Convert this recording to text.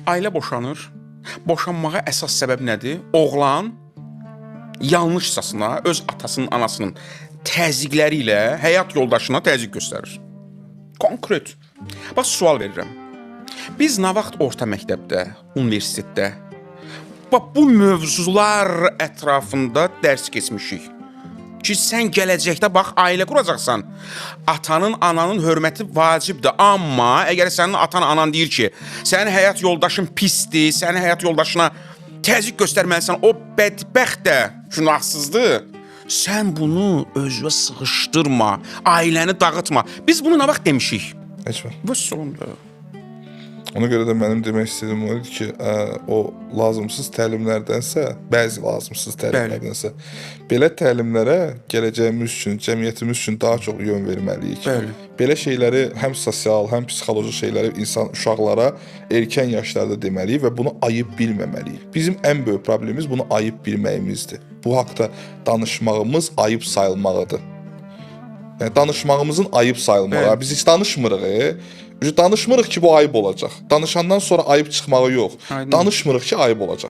Ailə boşanır. Boşanmağa əsas səbəb nədir? Oğlan yanlışcasına öz atasının, anasının təzyiqləri ilə həyat yoldaşına təzyiq göstərir. Konkret. Bax, sual verirəm. Biz nə vaxt orta məktəbdə, universitetdə bax, bu mövzular ətrafında dərs keçmişik ki, sən gələcəkdə bax, ailə quracaqsan. Atanın, ananın hörməti vacibdir. Amma əgər sənin atan, anan deyir ki, sənin həyat yoldaşın pisdir, sənin həyat yoldaşına təzyiq göstərməlisən, o bədbəxt də günahsızdır. Sən bunu özünə sıxışdırma, ailəni dağıtma. Biz bunu nə vaxt demişik? Heç vaxt. Bu sonunda. Ona görə də mənim demək istədiyim o idi ki, o lazımsız təlimlərdənsə, bəzi lazımsız təlimlərdənsə, belə təlimlərə gələcəyimiz üçün, cəmiyyətimiz üçün daha çox yön verməliyik. Bəli. Belə şeyləri həm sosial, həm psixoloji şeyləri uşaqlara erkən yaşlarda deməliyik və bunu ayıb bilməməliyik. Bizim ən böyük problemimiz bunu ayıb bilməyimizdir. Bu haqda danışmağımız ayıb sayılmağıdır. Yəni, danışmağımızın ayıb sayılmağı. Biz heç danışmırıq. Danışmırıq ki, bu ayıb olacaq. Danışandan sonra ayıb çıxmağı yox. Aynen. Danışmırıq ki, ayıb olacaq.